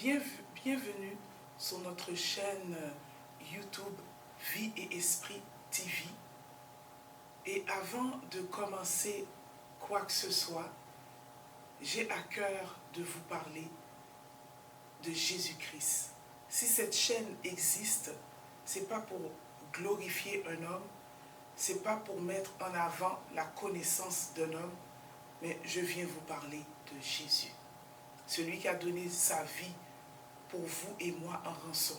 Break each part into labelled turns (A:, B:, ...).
A: Bienvenue sur notre chaîne YouTube Vie et Esprit TV. Et avant de commencer quoi que ce soit, j'ai à cœur de vous parler de Jésus-Christ. Si cette chaîne existe, c'est pas pour glorifier un homme, c'est pas pour mettre en avant la connaissance d'un homme, mais je viens vous parler de Jésus. Celui qui a donné sa vie pour vous et moi en rançon.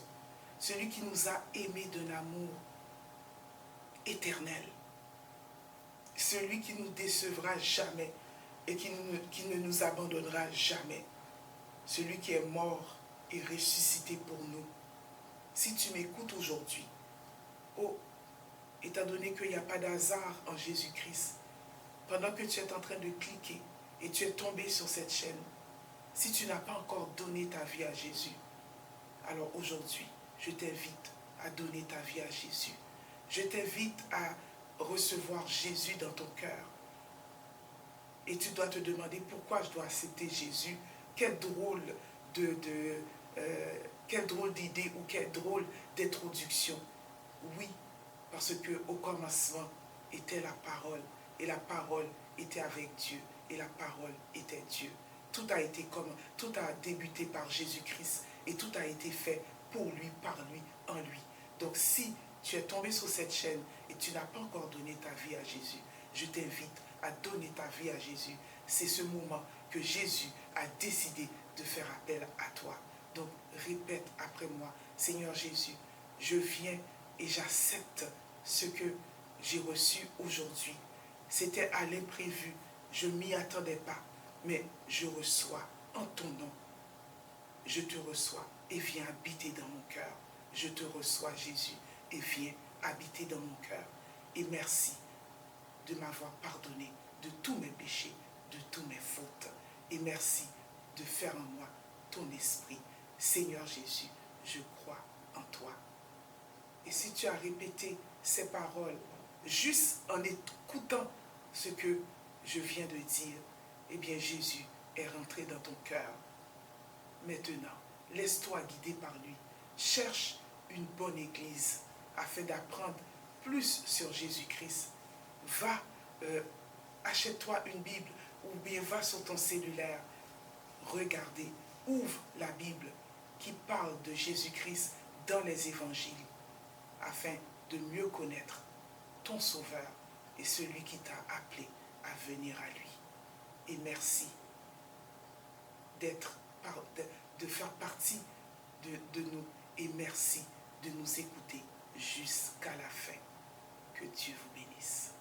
A: Celui qui nous a aimés d'un amour éternel. Celui qui nous décevra jamais et qui ne nous abandonnera jamais. Celui qui est mort et ressuscité pour nous. Si tu m'écoutes aujourd'hui, étant donné qu'il n'y a pas d'hasard en Jésus-Christ, pendant que tu es en train de cliquer et tu es tombé sur cette chaîne, si tu n'as pas encore donné ta vie à Jésus, alors aujourd'hui, je t'invite à donner ta vie à Jésus. Je t'invite à recevoir Jésus dans ton cœur. Et tu dois te demander pourquoi je dois accepter Jésus. Quel drôle d'idée ou quelle drôle d'introduction. Oui, parce qu'au commencement était la parole, et la parole était avec Dieu, et la parole était Dieu. Tout a débuté par Jésus-Christ, et tout a été fait pour lui, par lui, en lui. Donc si tu es tombé sur cette chaîne et tu n'as pas encore donné ta vie à Jésus, je t'invite à donner ta vie à Jésus. C'est ce moment que Jésus a décidé de faire appel à toi. Donc répète après moi, Seigneur Jésus, je viens et j'accepte ce que j'ai reçu aujourd'hui. C'était à l'imprévu, je ne m'y attendais pas, mais je reçois en ton nom. Je te reçois et viens habiter dans mon cœur. Je te reçois Jésus et viens habiter dans mon cœur. Et merci de m'avoir pardonné de tous mes péchés, de toutes mes fautes. Et merci de faire en moi ton esprit. Seigneur Jésus, je crois en toi. Et si tu as répété ces paroles juste en écoutant ce que je viens de dire, eh bien Jésus est rentré dans ton cœur. Maintenant, laisse-toi guider par lui. Cherche une bonne église afin d'apprendre plus sur Jésus-Christ. Va, achète-toi une Bible ou bien va sur ton cellulaire. Regardez, ouvre la Bible qui parle de Jésus-Christ dans les évangiles afin de mieux connaître ton Sauveur et celui qui t'a appelé à venir à lui. Et merci de faire partie de nous et merci de nous écouter jusqu'à la fin. Que Dieu vous bénisse.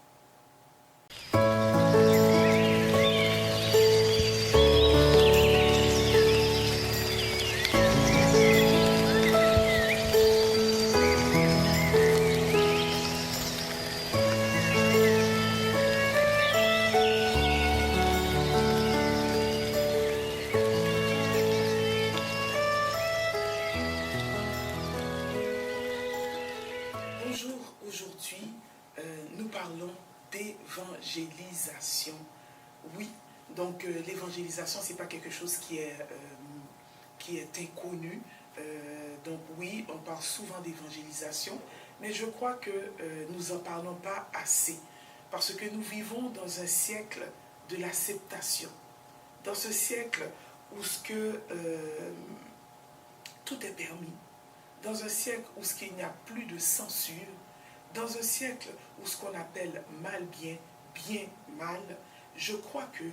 A: Aujourd'hui, nous parlons d'évangélisation. Oui, donc l'évangélisation, ce n'est pas quelque chose qui est inconnu. Donc oui, on parle souvent d'évangélisation, mais je crois que nous n'en parlons pas assez. Parce que nous vivons dans un siècle de l'acceptation. Dans ce siècle où tout est permis. Dans un siècle où il n'y a plus de censure. Dans un siècle où ce qu'on appelle mal bien, bien mal, je crois que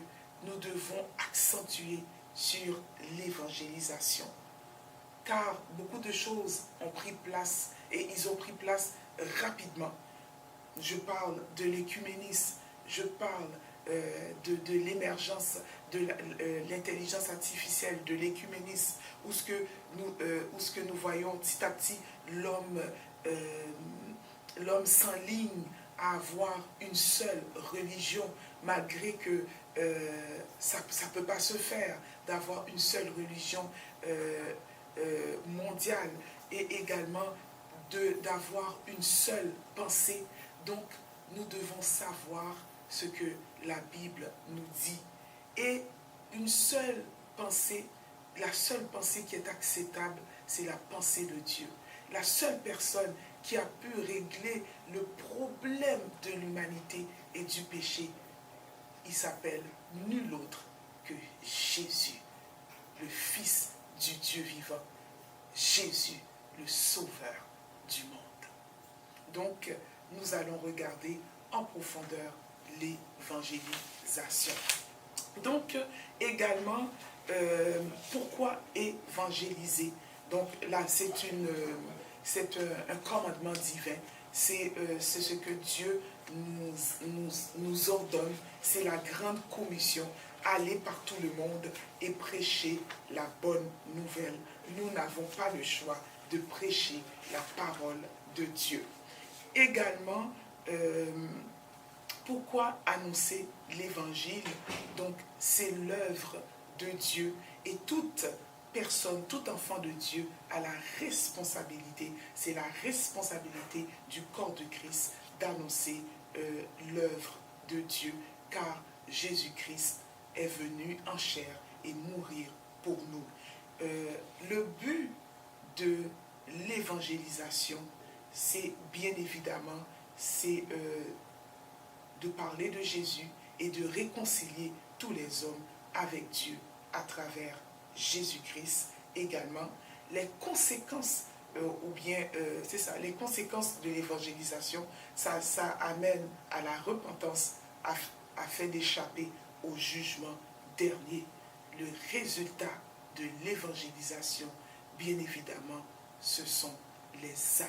A: nous devons accentuer sur l'évangélisation. Car beaucoup de choses ont pris place et ils ont pris place rapidement. Je parle de l'écuménisme, je parle de l'émergence de l'intelligence artificielle, de l'écuménisme, où ce que nous voyons petit à petit l'homme s'enligne à avoir une seule religion, malgré que ça ne peut pas se faire d'avoir une seule religion mondiale et également d'avoir une seule pensée. Donc, nous devons savoir ce que la Bible nous dit. Et une seule pensée la seule pensée qui est acceptable, c'est la pensée de Dieu. La seule personne qui a pu régler le problème de l'humanité et du péché, il s'appelle nul autre que Jésus, le Fils du Dieu vivant. Jésus, le Sauveur du monde. Donc, nous allons regarder en profondeur l'évangélisation. Donc, également, pourquoi évangéliser? Donc là, c'est un commandement divin. C'est ce que Dieu nous ordonne. C'est la grande commission. Aller par tout le monde et prêcher la bonne nouvelle. Nous n'avons pas le choix de prêcher la parole de Dieu. Également, pourquoi annoncer l'évangile? Donc, c'est l'œuvre de Dieu et toute personne, tout enfant de Dieu a la responsabilité, c'est la responsabilité du corps de Christ d'annoncer l'œuvre de Dieu, car Jésus-Christ est venu en chair et mourir pour nous. Le but de l'évangélisation, c'est bien évidemment, c'est de parler de Jésus et de réconcilier tous les hommes avec Dieu à travers Jésus-Christ. Également, les conséquences, les conséquences de l'évangélisation, ça amène à la repentance afin d'échapper au jugement dernier. Le résultat de l'évangélisation, bien évidemment, ce sont les âmes,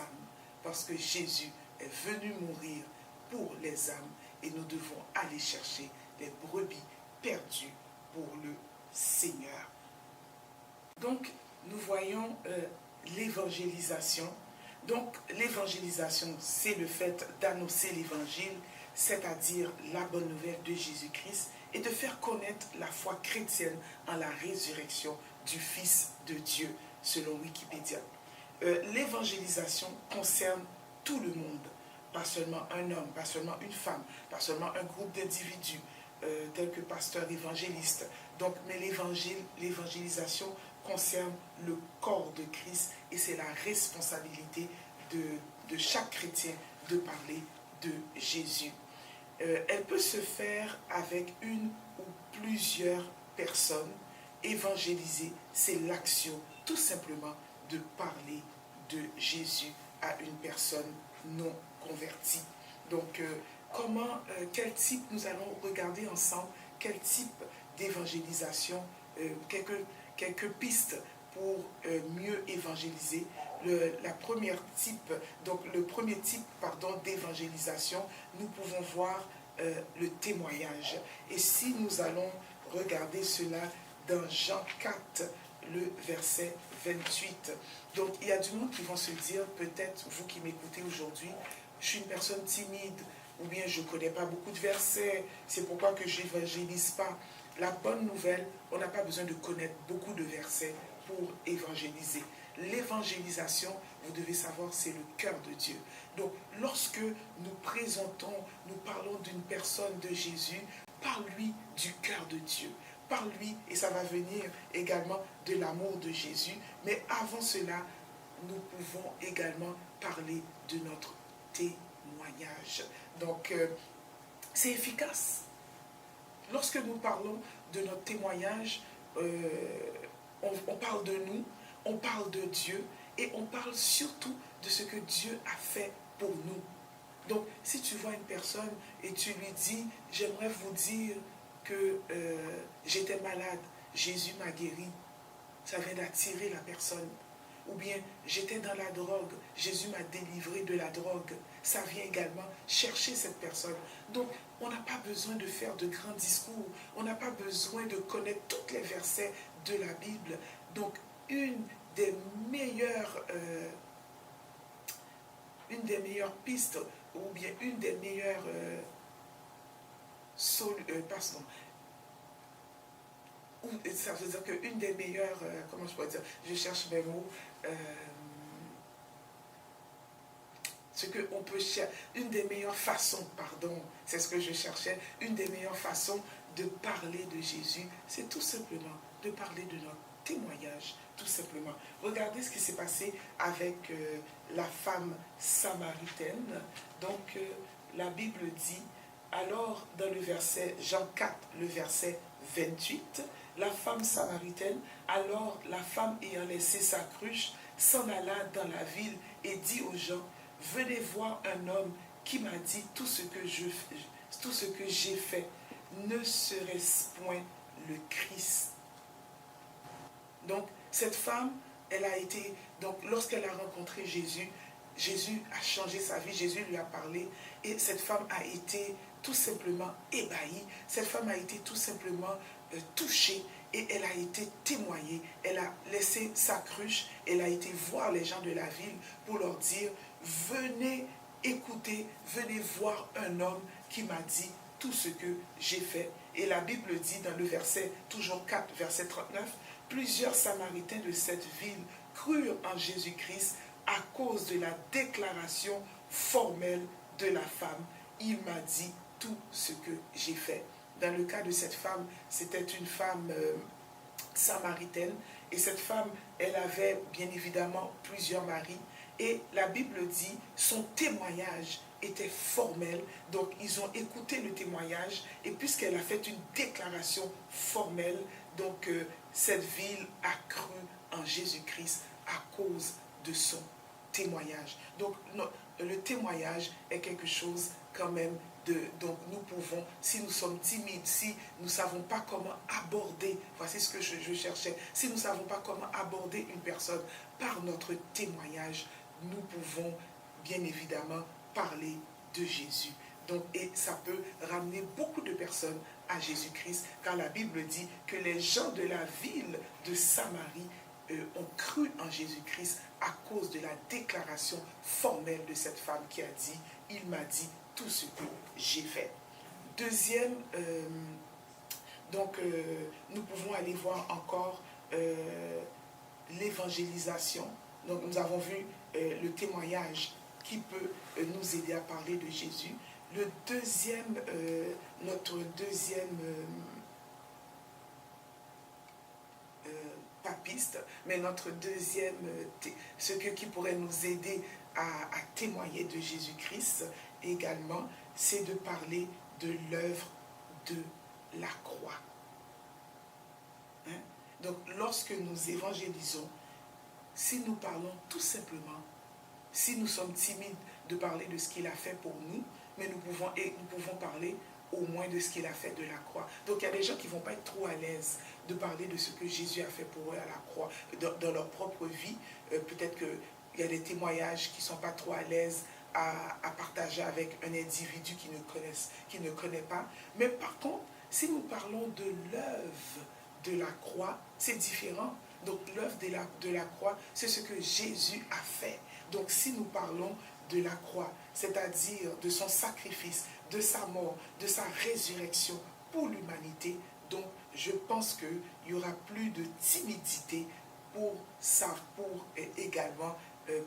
A: parce que Jésus est venu mourir pour les âmes et nous devons aller chercher les brebis perdues pour le Seigneur. Donc, nous voyons l'évangélisation. Donc, l'évangélisation, c'est le fait d'annoncer l'évangile, c'est-à-dire la bonne nouvelle de Jésus-Christ, et de faire connaître la foi chrétienne en la résurrection du Fils de Dieu, selon Wikipédia. L'évangélisation concerne tout le monde, pas seulement un homme, pas seulement une femme, pas seulement un groupe d'individus, tels que pasteurs évangélistes. Donc, mais l'évangélisation concerne le corps de Christ et c'est la responsabilité de chaque chrétien de parler de Jésus. Elle peut se faire avec une ou plusieurs personnes. Évangéliser, c'est l'action tout simplement de parler de Jésus à une personne non convertie. Donc, quel type, nous allons regarder ensemble, quel type d'évangélisation, quelques pistes pour mieux évangéliser. Le premier type d'évangélisation, nous pouvons voir le témoignage. Et si nous allons regarder cela dans Jean 4, le verset 28. Donc, il y a du monde qui vont se dire, peut-être vous qui m'écoutez aujourd'hui, je suis une personne timide, ou bien je ne connais pas beaucoup de versets, c'est pourquoi que je n'évangélise pas. La bonne nouvelle, on n'a pas besoin de connaître beaucoup de versets pour évangéliser. L'évangélisation, vous devez savoir, c'est le cœur de Dieu. Donc, lorsque nous présentons, nous parlons d'une personne de Jésus, parle-lui du cœur de Dieu. Parle-lui, et ça va venir également de l'amour de Jésus. Mais avant cela, nous pouvons également parler de notre témoignage. Donc, c'est efficace. Lorsque nous parlons de notre témoignage, on parle de nous, on parle de Dieu et on parle surtout de ce que Dieu a fait pour nous. Donc, si tu vois une personne et tu lui dis, j'aimerais vous dire que j'étais malade, Jésus m'a guéri, ça vient d'attirer la personne. Ou bien, j'étais dans la drogue, Jésus m'a délivré de la drogue. Ça vient également chercher cette personne. Donc, on n'a pas besoin de faire de grands discours. On n'a pas besoin de connaître tous les versets de la Bible. Donc, une des meilleures pistes, ou bien une des meilleures ça veut dire qu'une des meilleures, comment je pourrais dire, je cherche mes mots, une des meilleures façons, c'est ce que je cherchais, une des meilleures façons de parler de Jésus, c'est tout simplement de parler de notre témoignage, tout simplement. Regardez ce qui s'est passé avec la femme samaritaine. Donc, la Bible dit, alors dans le verset, Jean 4, le verset 28, la femme samaritaine, alors la femme ayant laissé sa cruche, s'en alla dans la ville et dit aux gens, venez voir un homme qui m'a dit tout ce que j'ai fait. Ne serait-ce point le Christ? Donc, cette femme, elle a été, donc lorsqu'elle a rencontré Jésus, Jésus a changé sa vie, Jésus lui a parlé, et cette femme a été tout simplement ébahie, cette femme a été tout simplement touchée, et elle a été témoignée, elle a laissé sa cruche, elle a été voir les gens de la ville pour leur dire, venez écouter, venez voir un homme qui m'a dit tout ce que j'ai fait. Et la Bible dit dans le verset, toujours 4, verset 39, plusieurs Samaritains de cette ville crurent en Jésus-Christ à cause de la déclaration formelle de la femme. Il m'a dit tout ce que j'ai fait. Dans le cas de cette femme, c'était une femme samaritaine. Et cette femme, elle avait bien évidemment plusieurs maris. Et la Bible dit, son témoignage était formel. Donc, ils ont écouté le témoignage. Et puisqu'elle a fait une déclaration formelle, donc cette ville a cru en Jésus-Christ à cause de son témoignage. Donc, le témoignage est quelque chose quand même donc nous pouvons, si nous sommes timides, si nous ne savons pas comment aborder, voici ce que je cherchais, si nous ne savons pas comment aborder une personne par notre témoignage, nous pouvons bien évidemment parler de Jésus. Donc, et ça peut ramener beaucoup de personnes à Jésus-Christ, car la Bible dit que les gens de la ville de Samarie ont cru en Jésus-Christ à cause de la déclaration formelle de cette femme qui a dit, il m'a dit tout ce que j'ai fait. Deuxième, nous pouvons aller voir encore l'évangélisation. Donc nous avons vu le témoignage qui peut nous aider à parler de Jésus. Le deuxième, notre deuxième papiste, mais notre deuxième, ce qui pourrait nous aider à témoigner de Jésus-Christ également, c'est de parler de l'œuvre de la croix. Hein? Donc, lorsque nous évangélisons, si nous parlons tout simplement, si nous sommes timides de parler de ce qu'il a fait pour nous, mais nous pouvons parler au moins de ce qu'il a fait de la croix. Donc, il y a des gens qui ne vont pas être trop à l'aise de parler de ce que Jésus a fait pour eux à la croix, dans leur propre vie. Peut-être qu'il y a des témoignages qui ne sont pas trop à l'aise à partager avec un individu qui ne connaît pas. Mais par contre, si nous parlons de l'œuvre de la croix, c'est différent. Donc l'œuvre de la croix, c'est ce que Jésus a fait. Donc si nous parlons de la croix, c'est-à-dire de son sacrifice, de sa mort, de sa résurrection pour l'humanité, donc je pense qu'il n'y aura plus de timidité pour également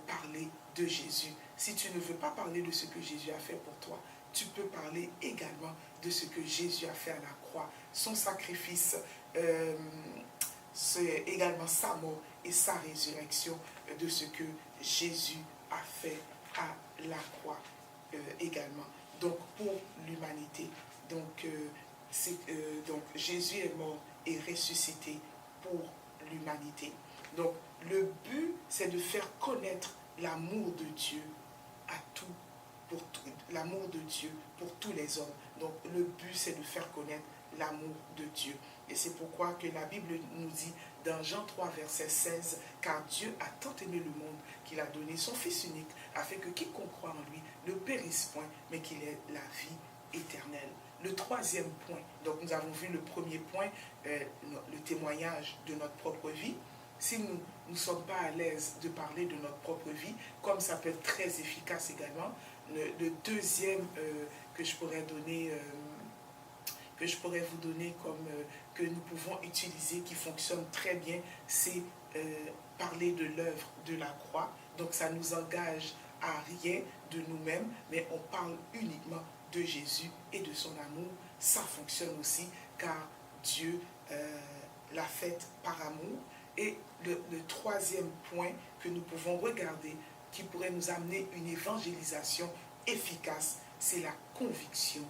A: parler de Jésus. Si tu ne veux pas parler de ce que Jésus a fait pour toi, tu peux parler également de ce que Jésus a fait à la croix. Son sacrifice, c'est également sa mort et sa résurrection, de ce que Jésus a fait à la croix également. Donc pour l'humanité, donc Jésus est mort et ressuscité pour l'humanité. Donc le but, c'est de faire connaître l'amour de Dieu l'amour de Dieu pour tous les hommes. Donc le but, c'est de faire connaître l'amour de Dieu. Et c'est pourquoi que la Bible nous dit dans Jean 3, verset 16, car Dieu a tant aimé le monde qu'il a donné son Fils unique, afin que quiconque croit en lui ne périsse point, mais qu'il ait la vie éternelle. Le troisième point, donc nous avons vu le premier point, le témoignage de notre propre vie. Si nous ne sommes pas à l'aise de parler de notre propre vie, comme ça peut être très efficace également, le deuxième que je pourrais vous donner comme que nous pouvons utiliser, qui fonctionne très bien, c'est parler de l'œuvre de la croix. Donc ça nous engage à rien de nous-mêmes, mais on parle uniquement de Jésus et de son amour. Ça fonctionne aussi car Dieu l'a fait par amour. Et le troisième point que nous pouvons regarder, qui pourrait nous amener une évangélisation efficace, c'est la conviction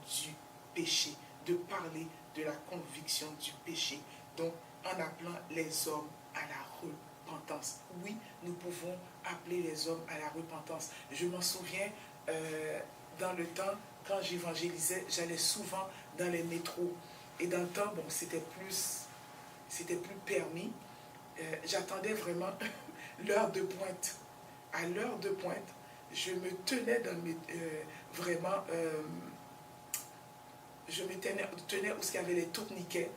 A: du péché, de parler de la conviction du péché. Donc, en appelant les hommes à la repentance. Oui, nous pouvons appeler les hommes à la repentance. Je m'en souviens, dans le temps, quand j'évangélisais, j'allais souvent dans les métros. Et dans le temps, bon, c'était plus permis. J'attendais vraiment l'heure de pointe. À l'heure de pointe, je me tenais dans mes, vraiment, je me tenais où il y avait les tourniquets,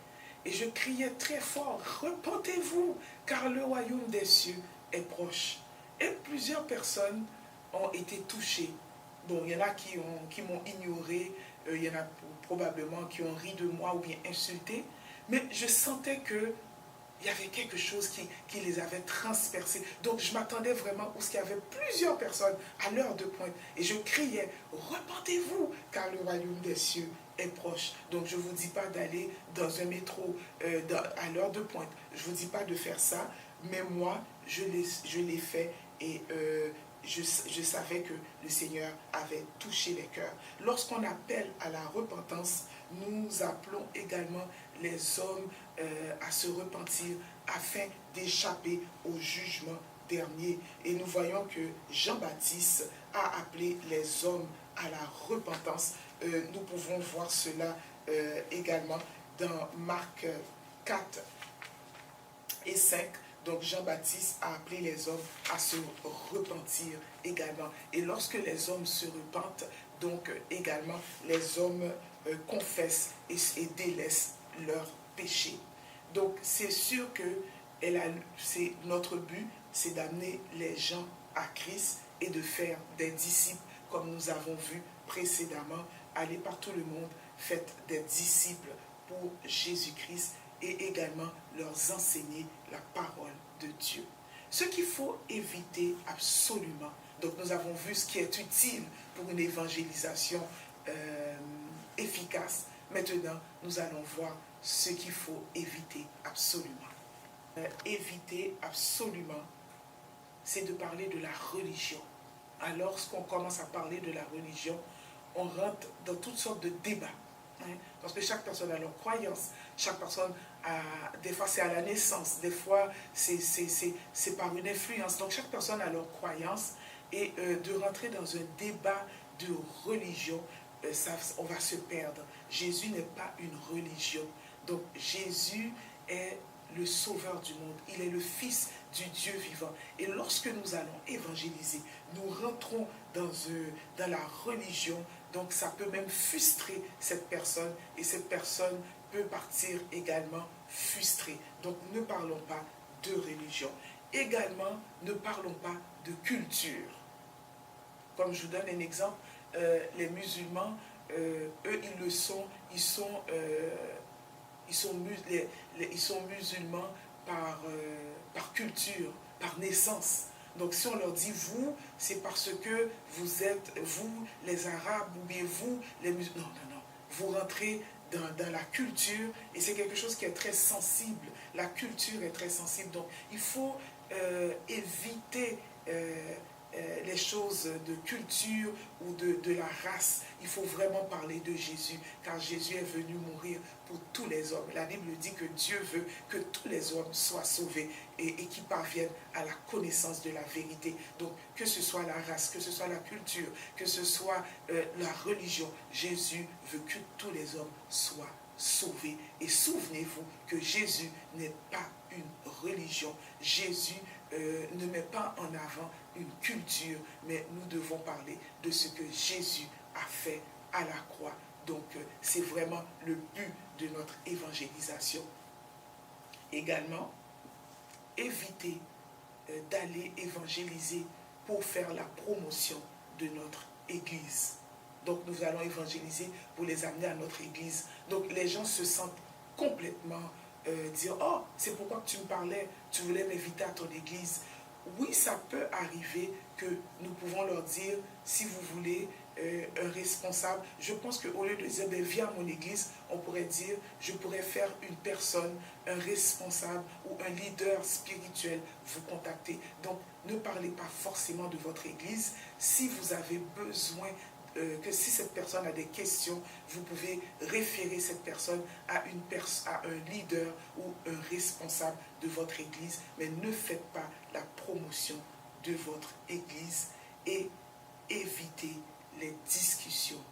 A: et je criais très fort, repentez-vous, car le royaume des cieux est proche. Et plusieurs personnes ont été touchées. Bon, il y en a qui m'ont ignoré, il y en a probablement qui ont ri de moi ou bien insulté, mais je sentais que il y avait quelque chose qui les avait transpercés. Donc je m'attendais vraiment où il y avait plusieurs personnes à l'heure de pointe. Et je criais, repentez-vous, car le royaume des cieux est proche. Donc je ne vous dis pas d'aller dans un métro à l'heure de pointe. Je ne vous dis pas de faire ça. Mais moi, je l'ai fait et je savais que le Seigneur avait touché les cœurs. Lorsqu'on appelle à la repentance, nous appelons également les hommes à se repentir afin d'échapper au jugement dernier. Et nous voyons que Jean-Baptiste a appelé les hommes à la repentance. Nous pouvons voir cela également dans Marc 4 et 5. Donc Jean-Baptiste a appelé les hommes à se repentir également. Et lorsque les hommes se repentent, donc également les hommes confessent et délaissent leurs péchés. Donc c'est sûr que notre but, c'est d'amener les gens à Christ et de faire des disciples, comme nous avons vu précédemment. Aller par tout le monde, faites des disciples pour Jésus-Christ et également leur enseigner la parole de Dieu. Ce qu'il faut éviter absolument, donc nous avons vu ce qui est utile pour une évangélisation efficace. Maintenant, nous allons voir ce qu'il faut éviter absolument. Éviter absolument, c'est de parler de la religion. Alors, lorsqu'on commence à parler de la religion, on rentre dans toutes sortes de débats. Parce que chaque personne a leur croyance, chaque personne a, des fois c'est à la naissance, des fois c'est par une influence. Donc chaque personne a leur croyance et de rentrer dans un débat de religion, on va se perdre. Jésus n'est pas une religion. Donc Jésus est le sauveur du monde, il est le Fils du Dieu vivant. Et lorsque nous allons évangéliser, nous rentrons dans la religion. Donc ça peut même frustrer cette personne et cette personne peut partir également frustrée. Donc ne parlons pas de religion. Également, ne parlons pas de culture. Comme je vous donne un exemple, les musulmans, eux, ils sont musulmans par culture, par naissance. Donc si on leur dit vous, c'est parce que vous êtes, vous les Arabes, ou bien vous les musulmans. Non. Vous rentrez dans la culture et c'est quelque chose qui est très sensible. La culture est très sensible. Donc il faut éviter les choses de culture ou de la race. Il faut vraiment parler de Jésus, car Jésus est venu mourir pour tous les hommes. La Bible dit que Dieu veut que tous les hommes soient sauvés et qu'ils parviennent à la connaissance de la vérité. Donc, que ce soit la race, que ce soit la culture, que ce soit la religion, Jésus veut que tous les hommes soient sauvés. Et souvenez-vous que Jésus n'est pas une religion. Jésus ne met pas en avant une culture, mais nous devons parler de ce que Jésus a fait à la croix. Donc, c'est vraiment le but de notre évangélisation. Également, éviter d'aller évangéliser pour faire la promotion de notre Église. Donc, nous allons évangéliser pour les amener à notre Église. Donc, les gens se sentent complètement dire « Oh, c'est pourquoi tu me parlais, tu voulais m'inviter à ton Église. » Oui, ça peut arriver que nous pouvons leur dire, si vous voulez, un responsable. Je pense qu'au lieu de dire ben, viens à mon église, on pourrait dire je pourrais faire une personne, un responsable ou un leader spirituel vous contacter. Donc ne parlez pas forcément de votre église. Si vous avez besoin que si cette personne a des questions, vous pouvez référer cette personne à un leader ou un responsable de votre église, mais ne faites pas la promotion de votre église et évitez les discussions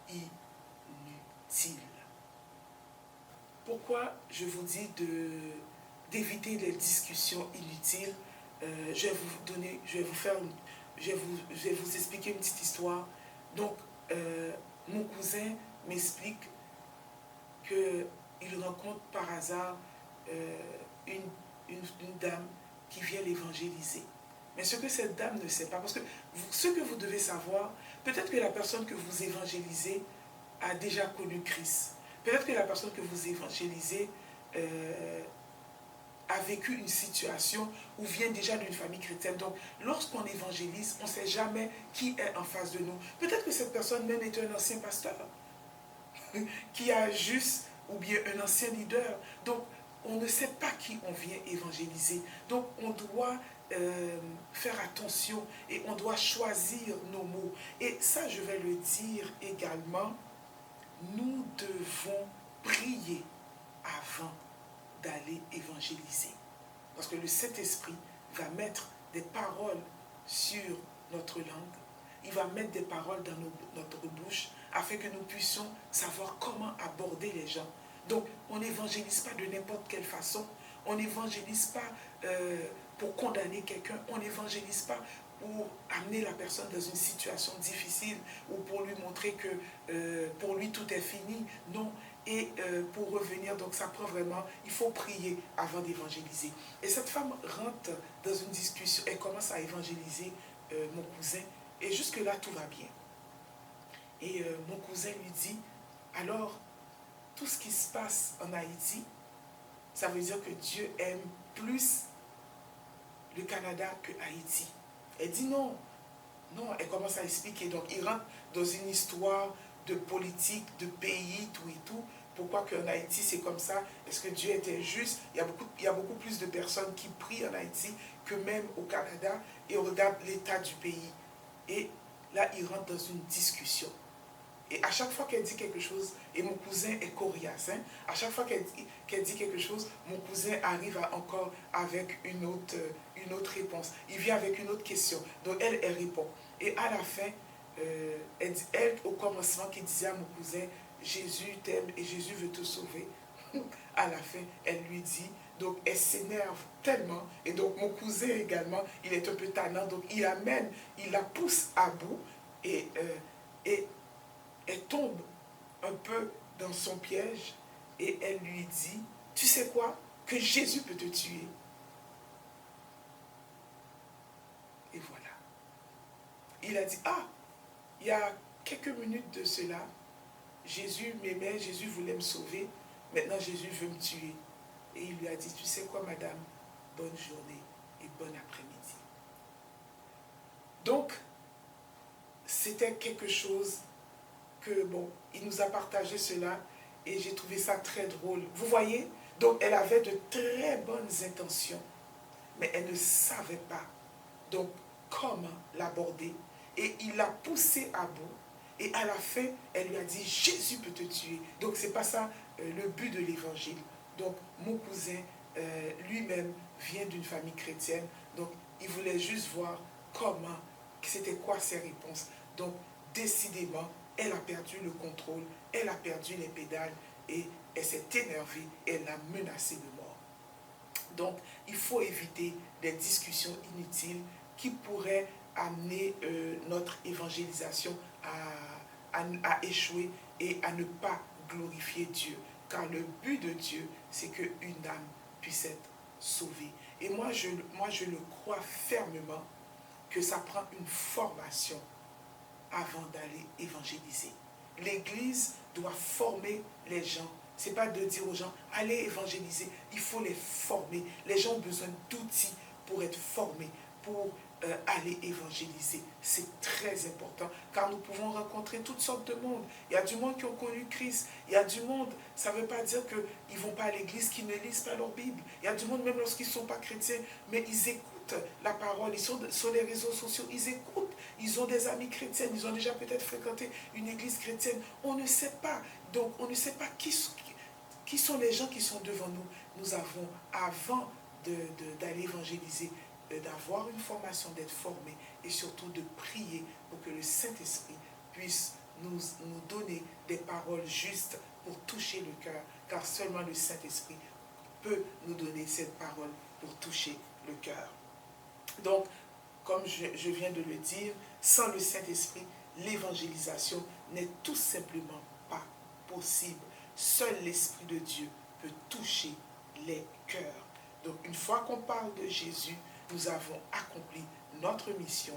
A: inutiles. Pourquoi je vous dis d'éviter les discussions inutiles? Je vais vous expliquer une petite histoire. Donc, mon cousin m'explique qu'il rencontre par hasard une dame qui vient l'évangéliser. Mais ce que cette dame ne sait pas, parce que ce que vous devez savoir, peut-être que la personne que vous évangélisez a déjà connu Christ. Peut-être que la personne que vous évangélisez a vécu une situation ou vient déjà d'une famille chrétienne. Donc, lorsqu'on évangélise, on ne sait jamais qui est en face de nous. Peut-être que cette personne même est un ancien pasteur qui a juste, ou bien un ancien leader. Donc, on ne sait pas qui on vient évangéliser. Donc, on doit faire attention et on doit choisir nos mots. Et ça, je vais le dire également, nous devons prier avant d'aller évangéliser. Parce que le Saint-Esprit va mettre des paroles sur notre langue. Il va mettre des paroles dans notre bouche afin que nous puissions savoir comment aborder les gens. Donc, on n'évangélise pas de n'importe quelle façon. On n'évangélise pas pour condamner quelqu'un. On n'évangélise pas pour amener la personne dans une situation difficile ou pour lui montrer que pour lui tout est fini. Non. Et pour revenir, donc ça prend vraiment, il faut prier avant d'évangéliser. Et cette femme rentre dans une discussion, elle commence à évangéliser mon cousin, et jusque-là, tout va bien. Et mon cousin lui dit, alors, tout ce qui se passe en Haïti, ça veut dire que Dieu aime plus le Canada que Haïti. Elle dit non, non, elle commence à expliquer. Donc, il rentre dans une histoire de politique, de pays, tout et tout. Pourquoi qu'en Haïti, c'est comme ça? Est-ce que Dieu était juste? Il y a beaucoup plus de personnes qui prient en Haïti que même au Canada. Et on regarde l'état du pays. Et là, il rentre dans une discussion. Et à chaque fois qu'elle dit quelque chose, et mon cousin est coriace, hein, à chaque fois qu'elle dit quelque chose, mon cousin arrive encore avec une autre réponse. Il vient avec une autre question. Donc elle répond. Et à la fin, elle, au commencement, qui disait à mon cousin, Jésus t'aime et Jésus veut te sauver. À la fin, elle lui dit, donc elle s'énerve tellement. Et donc mon cousin également, il est un peu tannant. Donc il la pousse à bout et elle tombe un peu dans son piège et elle lui dit, tu sais quoi, que Jésus peut te tuer. Et voilà. Il a dit, ah, il y a quelques minutes de cela, Jésus m'aimait, Jésus voulait me sauver, maintenant Jésus veut me tuer. Et il lui a dit, tu sais quoi madame, bonne journée et bon après-midi. Donc, c'était quelque chose que, bon, il nous a partagé cela et j'ai trouvé ça très drôle. Vous voyez? Donc, elle avait de très bonnes intentions, mais elle ne savait pas, donc, comment l'aborder. Et il l'a poussée à bout. Et à la fin, elle lui a dit, Jésus peut te tuer. Donc, ce n'est pas ça le but de l'évangile. Donc, mon cousin lui-même vient d'une famille chrétienne. Donc, il voulait juste voir comment, c'était quoi ses réponses. Donc, décidément, elle a perdu le contrôle, elle a perdu les pédales et elle s'est énervée et elle l'a menacé de mort. Donc, il faut éviter des discussions inutiles qui pourraient amener notre évangélisation à échouer et à ne pas glorifier Dieu. Car le but de Dieu, c'est qu'une âme puisse être sauvée. Et moi, je le crois fermement que ça prend une formation avant d'aller évangéliser. L'Église doit former les gens. Ce n'est pas de dire aux gens, allez évangéliser. Il faut les former. Les gens ont besoin d'outils pour être formés, pour aller évangéliser. C'est très important, car nous pouvons rencontrer toutes sortes de monde. Il y a du monde qui ont connu Christ. Il y a du monde, ça ne veut pas dire qu'ils ne vont pas à l'église, qu'ils ne lisent pas leur Bible. Il y a du monde, même lorsqu'ils ne sont pas chrétiens, mais ils écoutent la parole. Ils sont sur les réseaux sociaux, ils écoutent. Ils ont des amis chrétiens, ils ont déjà peut-être fréquenté une église chrétienne. On ne sait pas. Donc, on ne sait pas qui sont les gens qui sont devant nous. Nous avons, avant d'aller évangéliser, d'avoir une formation, d'être formé et surtout de prier pour que le Saint-Esprit puisse nous donner des paroles justes pour toucher le cœur, car seulement le Saint-Esprit peut nous donner cette parole pour toucher le cœur. Donc, comme je viens de le dire, sans le Saint-Esprit, l'évangélisation n'est tout simplement pas possible. Seul l'Esprit de Dieu peut toucher les cœurs. Donc, une fois qu'on parle de Jésus, nous avons accompli notre mission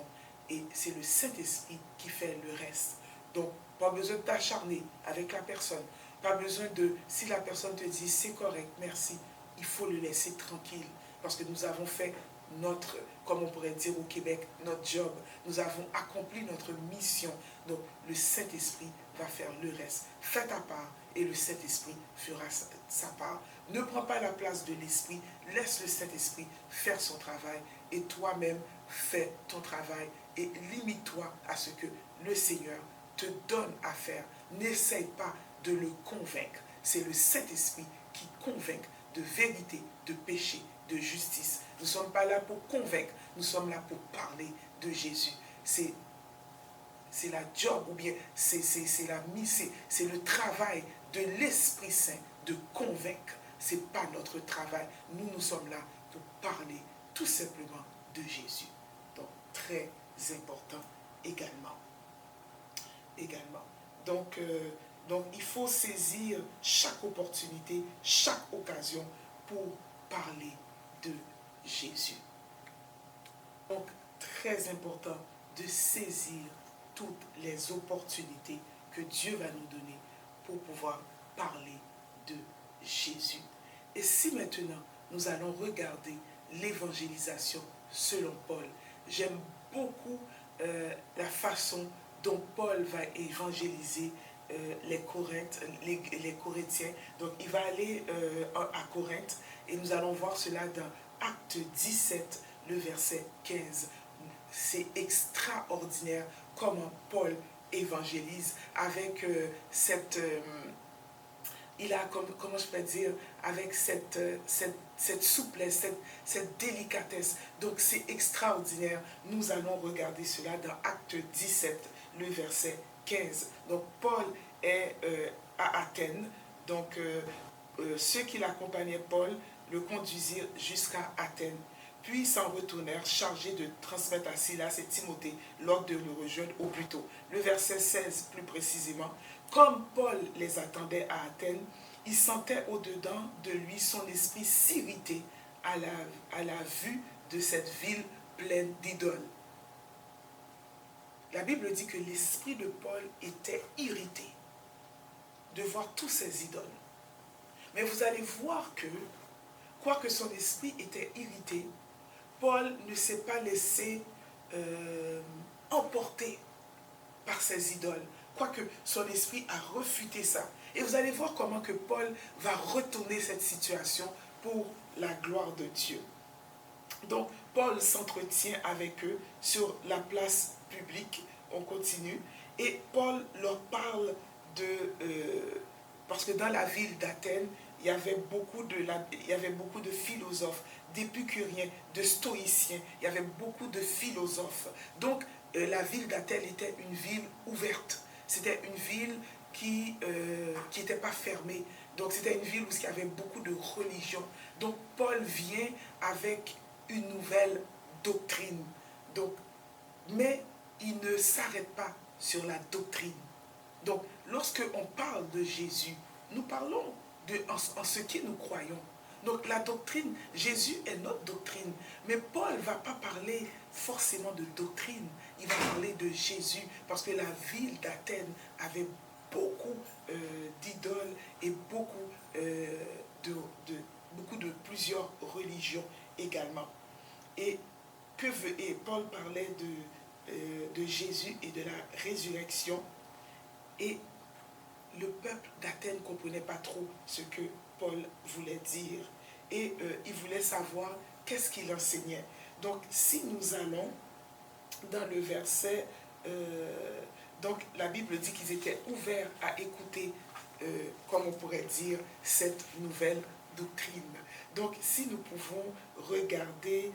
A: et c'est le Saint-Esprit qui fait le reste. Donc, pas besoin de t'acharner avec la personne. Pas besoin de, si la personne te dit c'est correct, merci, il faut le laisser tranquille. Parce que nous avons fait notre, comme on pourrait dire au Québec, notre job. Nous avons accompli notre mission. Donc, le Saint-Esprit va faire le reste. Fais ta part et le Saint-Esprit fera sa part. Ne prends pas la place de l'Esprit. Laisse le Saint-Esprit faire son travail. Et toi-même, fais ton travail. Et limite-toi à ce que le Seigneur te donne à faire. N'essaye pas de le convaincre. C'est le Saint-Esprit qui convainc de vérité, de péché, de justice. Nous ne sommes pas là pour convaincre. Nous sommes là pour parler de Jésus. C'est la job ou bien c'est le travail de l'Esprit Saint de convaincre. Ce n'est pas notre travail. Nous sommes là pour parler tout simplement de Jésus. Donc, très important également. Donc, il faut saisir chaque opportunité, chaque occasion pour parler de Jésus. Donc, très important de saisir toutes les opportunités que Dieu va nous donner pour pouvoir parler de Jésus. Et si maintenant, nous allons regarder l'évangélisation selon Paul, j'aime beaucoup la façon dont Paul va évangéliser les Corinthiens. Donc, il va aller à Corinthe et nous allons voir cela dans Acte 17, le verset 15. C'est extraordinaire comment Paul évangélise avec il a, comment je peux dire, avec cette souplesse, cette délicatesse. Donc c'est extraordinaire. Nous allons regarder cela dans Acte 17, le verset 15. Donc Paul est à Athènes. Donc ceux qui l'accompagnaient, Paul, le conduisirent jusqu'à Athènes. Puis s'en retournèrent chargés de transmettre à Silas et Timothée l'ordre de le rejoindre au plus tôt. Le verset 16 plus précisément. Comme Paul les attendait à Athènes, il sentait au-dedans de lui son esprit s'irriter à la vue de cette ville pleine d'idoles. La Bible dit que l'esprit de Paul était irrité de voir tous ces idoles. Mais vous allez voir que, quoique son esprit était irrité, Paul ne s'est pas laissé emporter par ces idoles, quoique son esprit a refuté ça. Et vous allez voir comment que Paul va retourner cette situation pour la gloire de Dieu. Donc, Paul s'entretient avec eux sur la place publique. On continue. Et Paul leur parle parce que dans la ville d'Athènes, il y avait beaucoup de philosophes, d'épicuriens, de stoïciens. Il y avait beaucoup de philosophes. Donc, la ville d'Athènes était une ville ouverte. C'était une ville qui n'était pas fermée. Donc, c'était une ville où il y avait beaucoup de religions. Donc, Paul vient avec une nouvelle doctrine. Donc, mais il ne s'arrête pas sur la doctrine. Donc, lorsque on parle de Jésus, nous parlons en ce qui nous croyons. Donc la doctrine, Jésus est notre doctrine. Mais Paul ne va pas parler forcément de doctrine. Il va parler de Jésus parce que la ville d'Athènes avait beaucoup d'idoles et beaucoup de plusieurs religions également. Et et Paul parlait de Jésus et de la résurrection. Et le peuple d'Athènes ne comprenait pas trop ce que Paul voulait dire. Et il voulait savoir qu'est-ce qu'il enseignait. Donc, si nous allons dans le verset... donc, la Bible dit qu'ils étaient ouverts à écouter, comme on pourrait dire, cette nouvelle doctrine. Donc, si nous pouvons regarder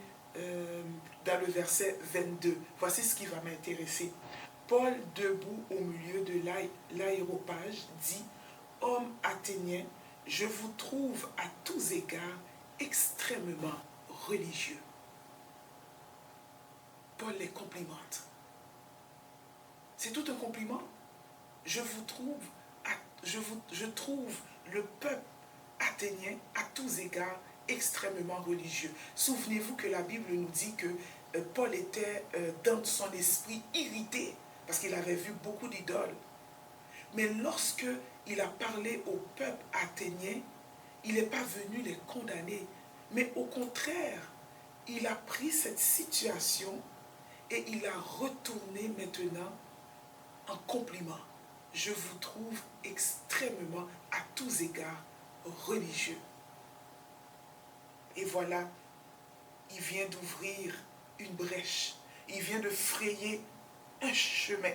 A: dans le verset 22, voici ce qui va m'intéresser. Paul, debout au milieu de l'aéropage, dit « Homme athénien, je vous trouve à tous égards extrêmement religieux. » Paul les complimente. C'est tout un compliment. Je trouve le peuple athénien à tous égards extrêmement religieux. Souvenez-vous que la Bible nous dit que Paul était dans son esprit irrité parce qu'il avait vu beaucoup d'idoles. Mais lorsque il a parlé au peuple athénien, il n'est pas venu les condamner, mais au contraire, il a pris cette situation et il a retourné maintenant en compliment. Je vous trouve extrêmement, à tous égards, religieux. Et voilà, il vient d'ouvrir une brèche. Il vient de frayer un chemin.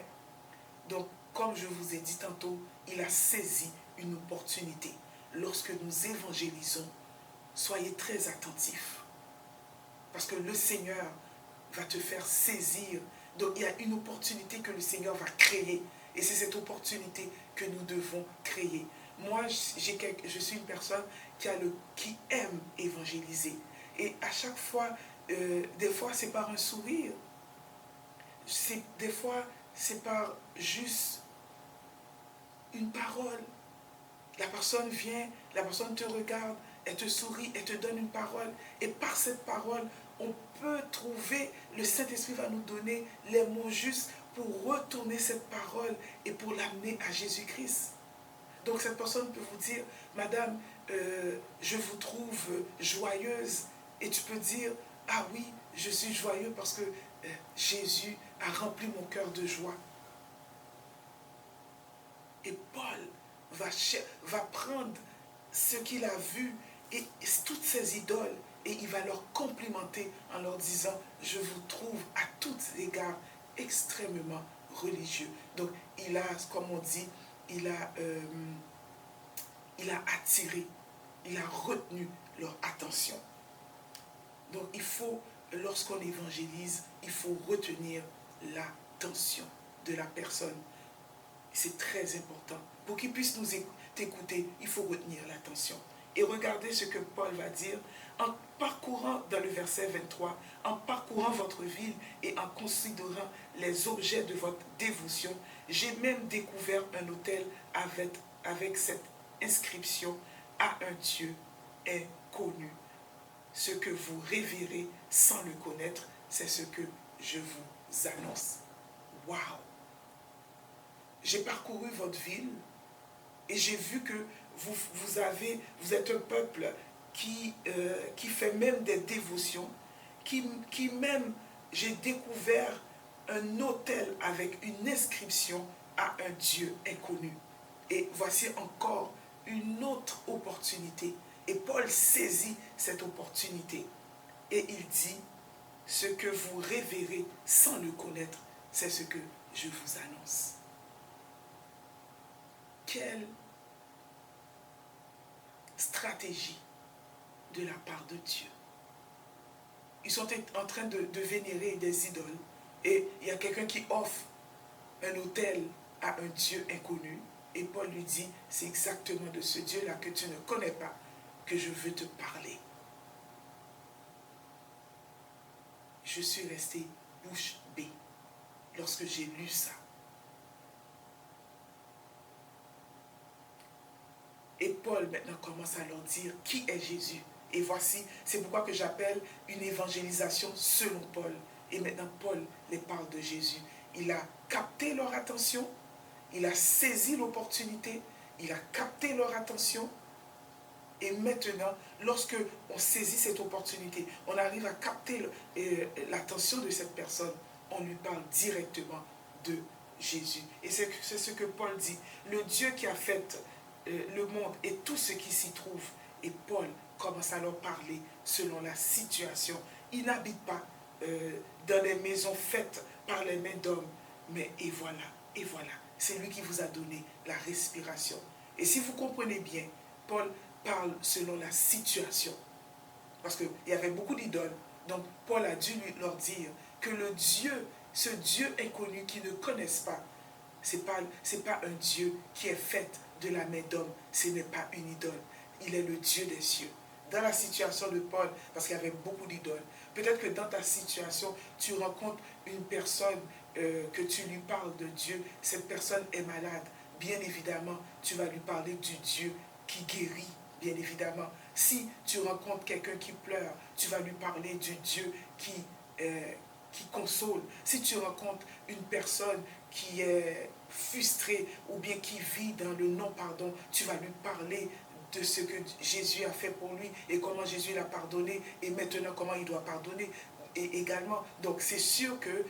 A: Donc, comme je vous ai dit tantôt, il a saisi une opportunité. Lorsque nous évangélisons, soyez très attentifs. Parce que le Seigneur va te faire saisir. Donc, il y a une opportunité que le Seigneur va créer. Et c'est cette opportunité que nous devons créer. Moi, je suis une personne qui aime évangéliser. Et à chaque fois, des fois, c'est par un sourire. Des fois, c'est par juste une parole. La personne vient, la personne te regarde, elle te sourit, elle te donne une parole. Et par cette parole, on peut trouver, le Saint-Esprit va nous donner les mots justes pour retourner cette parole et pour l'amener à Jésus-Christ. Donc cette personne peut vous dire, Madame, je vous trouve joyeuse. Et tu peux dire, ah oui, je suis joyeux parce que Jésus a rempli mon cœur de joie. Et Paul va prendre ce qu'il a vu et toutes ces idoles et il va leur complimenter en leur disant, je vous trouve à tous égards extrêmement religieux. Donc il a, comme on dit, il a attiré, il a retenu leur attention. Donc il faut, lorsqu'on évangélise, il faut retenir l'attention de la personne. C'est très important. Pour qu'il puisse nous écouter, il faut retenir l'attention. Et regardez ce que Paul va dire en parcourant, dans le verset 23, en parcourant votre ville et en considérant les objets de votre dévotion, j'ai même découvert un autel avec cette inscription à un Dieu inconnu. Ce que vous révérez sans le connaître, c'est ce que je vous annonce. Waouh! J'ai parcouru votre ville et j'ai vu que vous êtes un peuple qui fait même des dévotions, qui même, j'ai découvert un autel avec une inscription à un Dieu inconnu. Et voici encore une autre opportunité. Et Paul saisit cette opportunité. Et il dit, ce que vous révérez sans le connaître, c'est ce que je vous annonce. Quelle stratégie de la part de Dieu. Ils sont en train de vénérer des idoles. Et il y a quelqu'un qui offre un autel à un Dieu inconnu. Et Paul lui dit, c'est exactement de ce Dieu-là que tu ne connais pas que je veux te parler. Je suis resté bouche bée lorsque j'ai lu ça. Et Paul maintenant commence à leur dire qui est Jésus. Et voici, c'est pourquoi que j'appelle une évangélisation selon Paul. Et maintenant Paul les parle de Jésus. Il a capté leur attention, il a saisi l'opportunité, il a capté leur attention Et maintenant, lorsque on saisit cette opportunité, on arrive à capter l'attention de cette personne, on lui parle directement de Jésus. Et c'est ce que Paul dit. Le Dieu qui a fait le monde et tout ce qui s'y trouve. Et Paul commence à leur parler selon la situation. Il n'habite pas dans des maisons faites par les mains d'hommes. Mais et voilà, c'est lui qui vous a donné la respiration. Et si vous comprenez bien, Paul parle selon la situation. Parce qu'il y avait beaucoup d'idoles. Donc Paul a dû leur dire que le Dieu, ce Dieu inconnu qu'ils ne connaissent pas, ce n'est pas un Dieu qui est fait de la main d'homme. Ce n'est pas une idole. Il est le Dieu des cieux. Dans la situation de Paul, parce qu'il y avait beaucoup d'idoles, peut-être que dans ta situation, tu rencontres une personne que tu lui parles de Dieu, cette personne est malade. Bien évidemment, tu vas lui parler du Dieu qui guérit, bien évidemment. Si tu rencontres quelqu'un qui pleure, tu vas lui parler du Dieu qui console. Si tu rencontres une personne qui est frustrée ou bien qui vit dans le non-pardon, tu vas lui parler de ce que Jésus a fait pour lui et comment Jésus l'a pardonné et maintenant comment il doit pardonner et également. Donc c'est sûr que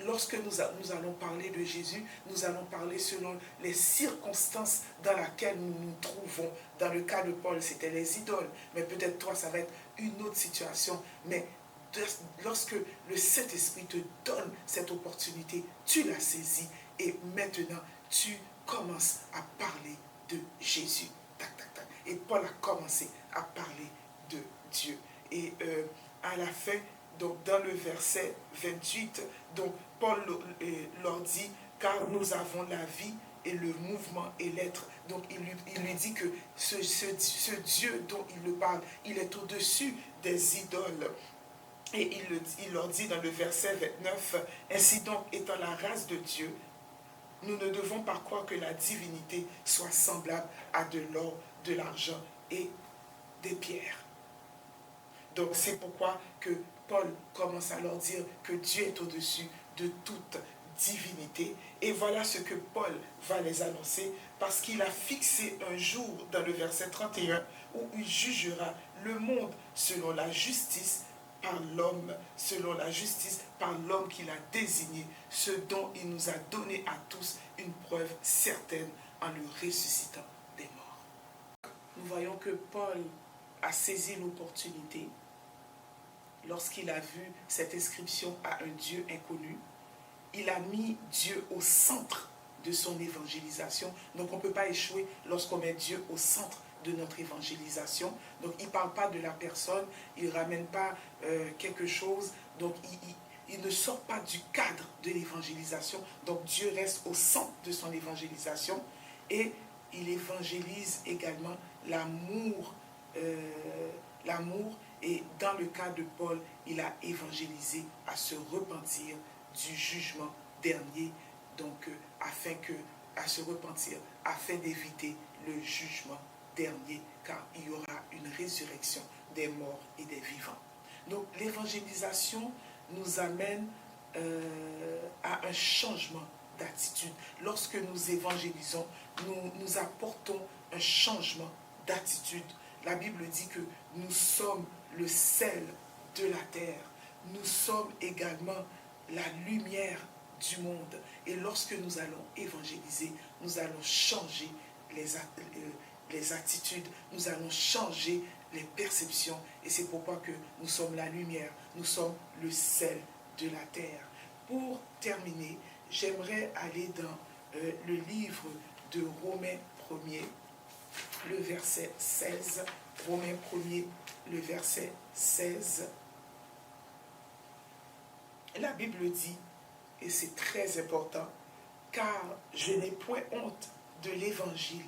A: lorsque nous allons parler de Jésus, nous allons parler selon les circonstances dans lesquelles nous nous trouvons. Dans le cas de Paul, c'était les idoles, mais peut-être toi, ça va être une autre situation. Mais lorsque le Saint-Esprit te donne cette opportunité, tu la saisis et maintenant, tu commences à parler de Jésus. Tac, tac, tac. Et Paul a commencé à parler de Dieu. Et à la fin, donc dans le verset 28, donc Paul leur dit, car nous avons la vie et le mouvement et l'être. Donc il lui dit que ce Dieu dont il le parle, il est au-dessus des idoles. Et il leur dit dans le verset 29, ainsi donc étant la race de Dieu, nous ne devons pas croire que la divinité soit semblable à de l'or, de l'argent et des pierres. Donc c'est pourquoi que Paul commence à leur dire que Dieu est au-dessus de toute divinité. Et voilà ce que Paul va les annoncer, parce qu'il a fixé un jour dans le verset 31 où il jugera le monde selon la justice par l'homme, selon la justice par l'homme qu'il a désigné, ce dont il nous a donné à tous une preuve certaine en le ressuscitant des morts. Nous voyons que Paul a saisi l'opportunité lorsqu'il a vu cette inscription à un Dieu inconnu. Il a mis Dieu au centre de son évangélisation. Donc on ne peut pas échouer lorsqu'on met Dieu au centre de notre évangélisation. Donc il ne parle pas de la personne, il ne ramène pas quelque chose. Donc il ne sort pas du cadre de l'évangélisation. Donc Dieu reste au centre de son évangélisation. Et il évangélise également l'amour. Et dans le cas de Paul, il a évangélisé à se repentir du jugement dernier, donc à se repentir, afin d'éviter le jugement dernier, car il y aura une résurrection des morts et des vivants. Donc l'évangélisation nous amène à un changement d'attitude. Lorsque nous évangélisons, nous apportons un changement d'attitude. La Bible dit que nous sommes le sel de la terre. Nous sommes également la lumière du monde. Et lorsque nous allons évangéliser, nous allons changer les attitudes, nous allons changer les perceptions. Et c'est pourquoi que nous sommes la lumière, nous sommes le sel de la terre. Pour terminer, j'aimerais aller dans le livre de Romains 1er, le verset 16. Romains 1er, le verset 16. La Bible dit, et c'est très important, car je n'ai point honte de l'évangile.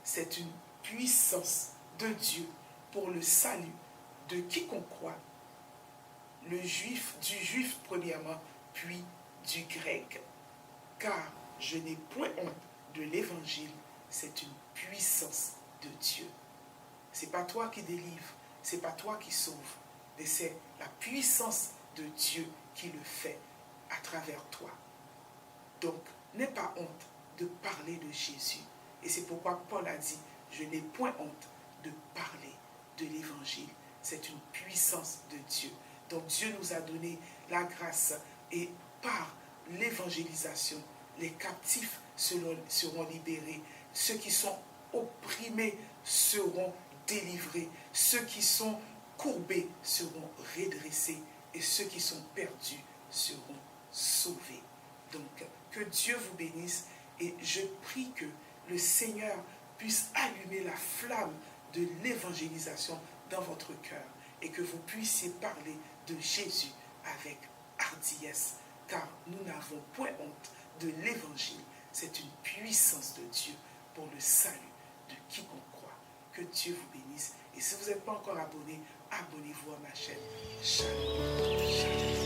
A: C'est une puissance de Dieu pour le salut de quiconque croit, du juif premièrement, puis du grec. Car je n'ai point honte de l'évangile, c'est une puissance de Dieu. Ce n'est pas toi qui délivre, ce n'est pas toi qui sauve, mais c'est la puissance de Dieu qui le fait à travers toi. Donc, n'aie pas honte de parler de Jésus. Et c'est pourquoi Paul a dit, je n'ai point honte de parler de l'évangile. C'est une puissance de Dieu. Donc Dieu nous a donné la grâce et par l'évangélisation, les captifs seront libérés. Ceux qui sont opprimés seront délivrés. Ceux qui sont courbés seront redressés. Et ceux qui sont perdus seront sauvés. Donc, que Dieu vous bénisse. Et je prie que le Seigneur puisse allumer la flamme de l'évangélisation dans votre cœur. Et que vous puissiez parler de Jésus avec hardiesse. Car nous n'avons point honte de l'évangile. C'est une puissance de Dieu pour le salut de quiconque croit. Que Dieu vous bénisse. Et si vous n'êtes pas encore abonné, abonnez-vous à ma chaîne. Shalom. Shalom.